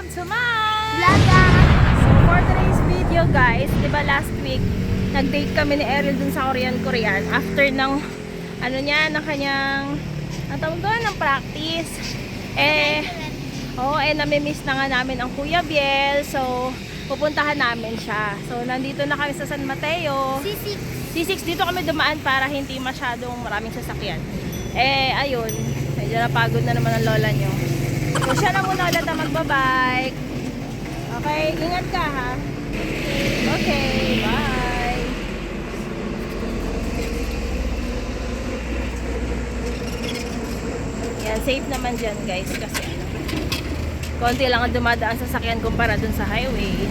welcome to my Vlogga! So for today's video guys, diba last week nag-date kami ni Ariel dun sa Korean after ng ano niya, ng kanyang ang tawag doon, ng practice. Namimiss na nga namin ang Kuya Biel, so pupuntahan namin siya. So nandito na kami sa San Mateo C6 dito kami dumaan para hindi masyadong maraming sasakyan. Ayun, medyo napagod na naman ang lola nyo. So siya na muna ulit ang magbabike. Okay, ingat ka ha. Okay, bye. Yan, safe naman dyan guys kasi konti lang ang dumadaan sa sasakyan kumpara dun sa highway.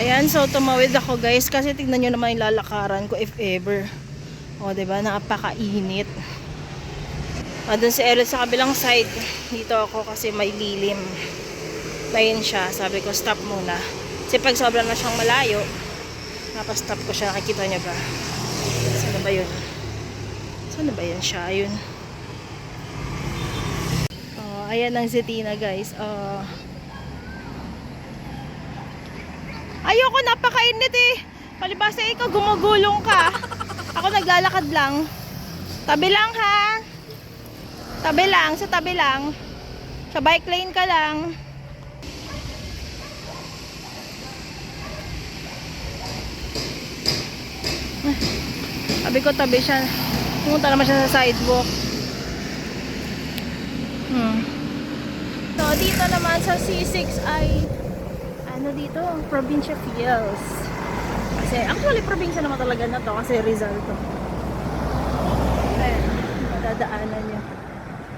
Ayan, so tumawid ako guys kasi tignan nyo naman yung lalakaran ko if ever. O diba, napakainit. Doon si Eric sa kabilang side. Dito ako kasi may lilim. Ayun siya. Sabi ko stop muna. Kasi pag sobrang na siyang malayo, napastop ko siya. Nakikita niya ba? Saan ba yun? Saan ba yan siya? Ayun. Ayan ang si Tina guys. Ayoko, napakainit eh. Palibasa ikaw, gumugulong ka. Ako naglalakad lang. Tabi lang ha. Tabi lang, sa tabi lang. Sa bike lane ka lang. Sabi ko tabi siya. Pumunta naman siya sa sidewalk. So dito naman sa C6 ay ano dito, probinsya feels. Kasi actually probinsya naman talaga na to kasi Rizal to. Ayan, madadaanan niya.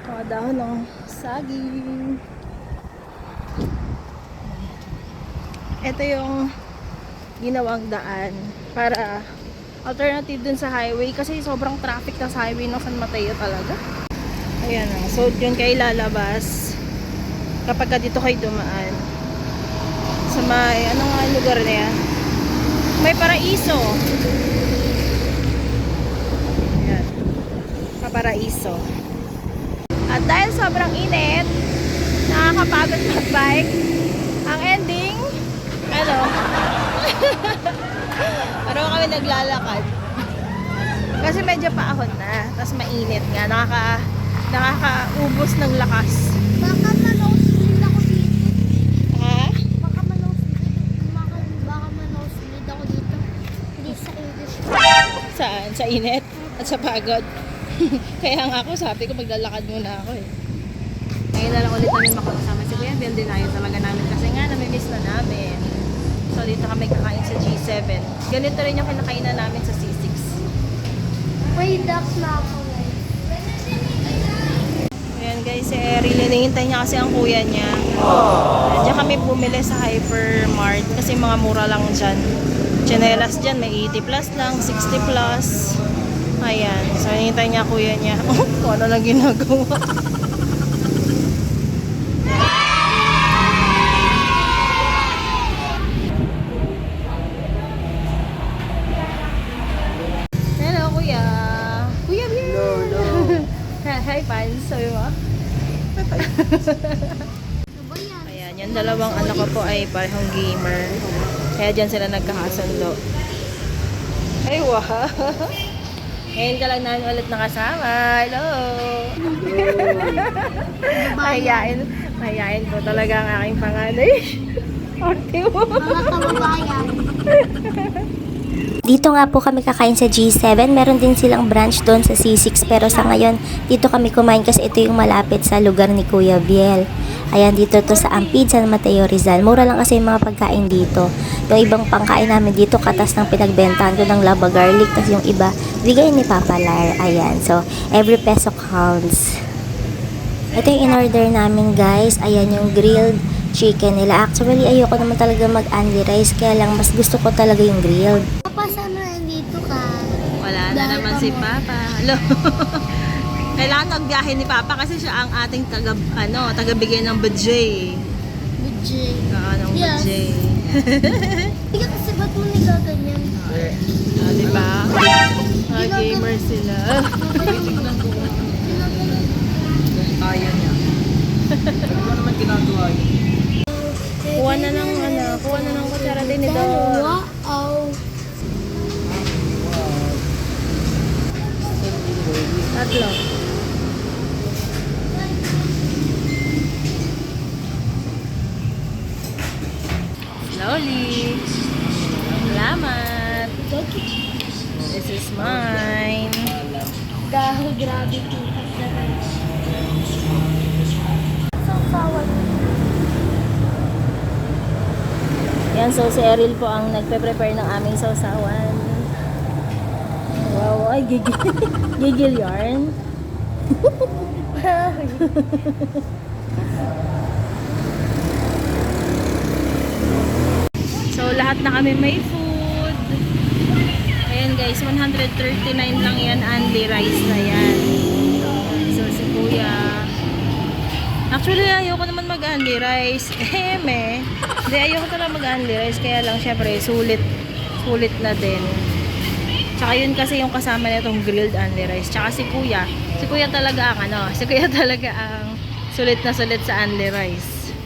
Mga dahon ng saging. Ito yung ginawang daan para alternative dun sa highway kasi sobrang traffic na sa highway ng San Mateo talaga. Ayan na. So yun kayo lalabas kapag ka dito kayo dumaan sa may ano nga lugar na yan, may Paraiso. Ayan, Paraiso. At dahil sobrang init, nakakapagod mag-bike, ang ending, ano, parang kami naglalakad. Kasi medyo paahon na, tapos mainit nga, nakakaubos ng lakas. Baka ma-nosebleed ako dito. Ha? Baka ma-nosebleed ako dito. Hindi sa English. Saan? Sa init? At sa pagod? Kaya nga ako, sabi ko maglalakad muna ako eh. Ngayon na lang ulit namin makakasama si Kuya Biel. Dinayo talaga namin kasi nga namimiss na namin. So dito kami kakain sa G7. Ganito rin yung kinakainan namin sa C6. May ducks na ako guys. Ayan guys, si Eri, hinihintay niya kasi ang kuya niya. Diyan kami bumili sa Hypermart kasi mga mura lang dyan. Chinelas dyan, may 80 plus lang, 60 plus. Ayan, so hinihintay niya kuya niya. Kung ano lang ginagawa. Hello kuya. Kuya Biel. No. Hi fans, sabi mo? Ano ba yan? Ayan, yung dalawang anak ko po ay parehong gamer. Kaya dyan sila nagkakasundo. Ay, wow! Ngayon ka lang namin ulit nakasama. Hello! Mahiyain po talaga ang aking panganay. Orte mo! Mga kababayan. Dito nga po kami kakain sa G7. Meron din silang branch doon sa C6. Pero sa ngayon, dito kami kumain kasi ito yung malapit sa lugar ni Kuya Biel. Ayan, dito to sa Ampid, San Mateo, Rizal. Mura lang kasi yung mga pagkain dito. Yung ibang pangkain namin dito, katas ng pinagbentahan ko ng lava garlic. Tapos yung iba, bigay ni Papa Lar. Ayan, so every peso counts. Ito yung in-order namin guys. Ayan yung grilled chicken nila. Actually, ayoko naman talaga mag-only rice. Kaya lang, mas gusto ko talaga yung grilled. Papa, sana nandito ka? Wala na naman si Papa. Hello! Kailangan magbiyahe ni Papa kasi siya ang ating tagabigay ng budget. Budget. Ng Yes. budget. Hindi kasi ba't mo nilaganyan? Diba? Gamer sila. Kaya niya. Ano naman ginagawa yun? tinidor. Wow. Tatlo. Slowly. Salamat. This is mine. Dahil grabe po. Sasawan. Yan, so si Eril po ang nagpe-prepare ng aming sausawan. Wow, ay gigil. Gigil yarn. So lahat na kami may food. Ayan guys, 139 lang yan, only rice na yan. So si Kuya. Actually, ayoko naman mag-only rice. Hindi, ayoko talaga mag-only rice. Kaya lang, syempre, sulit na din. Tsaka yun kasi yung kasama na itong grilled only rice. Tsaka si Kuya talaga ang si Kuya talaga ang sulit na sulit sa only rice.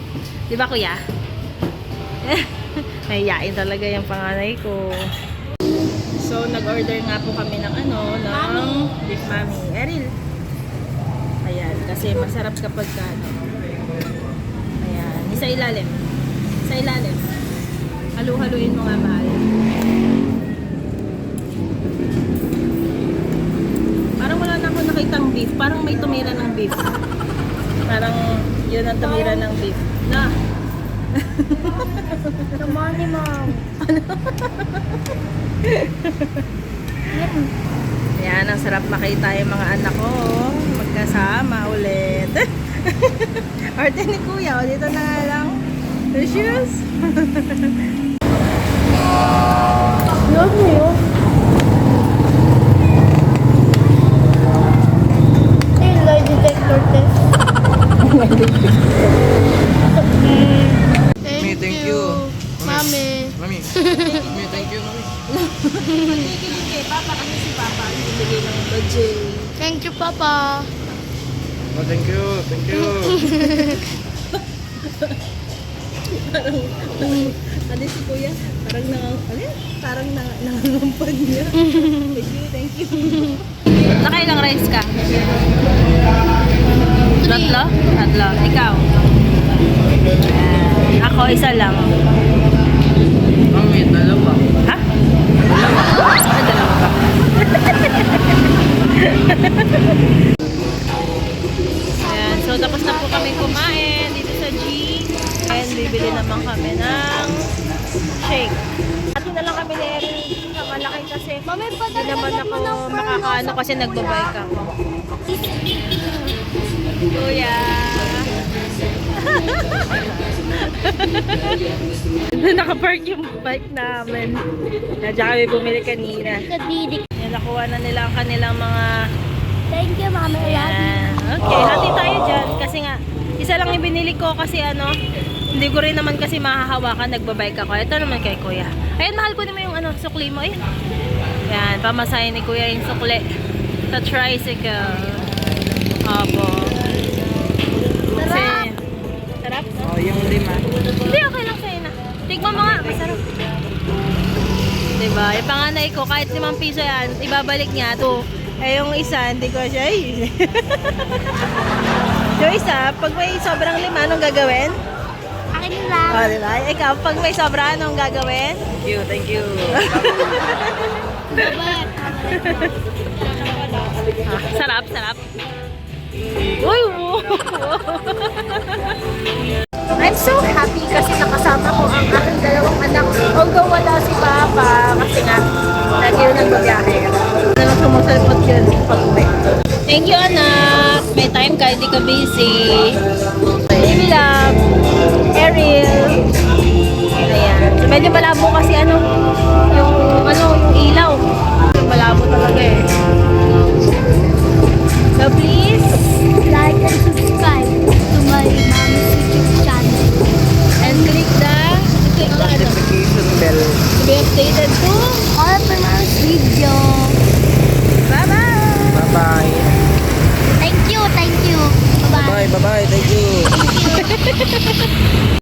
Di ba, Kuya? Nahiyain talaga yung panganay ko. So, nag-order nga po kami ng ng beef mami. Eril. Ayan, kasi masarap kapag ayan, sa ilalim. Sa ilalim. Halu-haluin mo nga, mahal. Parang wala na ako nakitang beef. Parang may tumira ng beef. Parang yun ang tumira ng beef. Na! Naman ni Mom. Ayan, ang sarap makita yung mga anak ko. Magkasama ulit. Arte ni Kuya, o dito na nga lang. The shoes. Love mo yun. Ay, lie detector test. Thank you. Mami. Mami, thank you, Mami. Kinikilig Papa kasi si Papa ang bibigay ng budget. Thank you, Papa. Oh, thank you. Ano si Kuya? Parang nangangampad niya. Thank you. Nakailang rice ka? Tatlo? Ikaw? Ako isa lang. Mami, dalawa. Ha? Dalawa ka. Ayan, so tapos na po kami kumain dito sa G. And bibili naman kami ng shake. At na lang kami ni Erin sa malaki kasi Mami, hindi padala naman ako makakaano kasi nagbabike ako. Kuya! Nakapark yung bike namin. Diyan kami bumili kanina. Sa didik. Yan, nakuha na nila ang kanilang mga... Thank you, Mami. I love you. Yan. Okay, hati tayo dyan. Kasi nga, isa lang yung binili ko kasi hindi ko rin naman kasi mahahawakan. Nagbabike ako. Ito naman kay Kuya. Ayan, mahal ko naman yung sukli mo. Ayan. Yan, pamasahin ni Kuya yung sukli. Sa tricycle. Opo. Kasi, sarap, no? Oh, yung lima. Hindi, okay lang sa'yo na. Tignan mo nga, masarap. Diba? Yung panganay ko, kahit 5 piso yan, ibabalik niya. Ito, yung isa, hindi ko siya. Yung isa, pag may sobrang 5, anong gagawin? Akin lang. O, diba? Ikaw, pag may sobra, anong gagawin? Thank you. Babat. Sarap. Uy, I'm so happy kasi nakasama ko ang aking dalawang anak. Although wala si Papa kasi nga lagi yun nagbabiyahe. Nalang sumusalpot yun pag-uwi. Thank you, anak. May time ka, hindi ka busy. Baby love. Ariel. Ayan. So, medyo malabo kasi yung ilaw. Malabo talaga eh. So please, Like and subscribe to my mom's YouTube channel. and click the Notification bell. to be updated to. All of my video. Bye-bye! Bye-bye. Thank you. Bye-bye. Bye-bye. Thank you.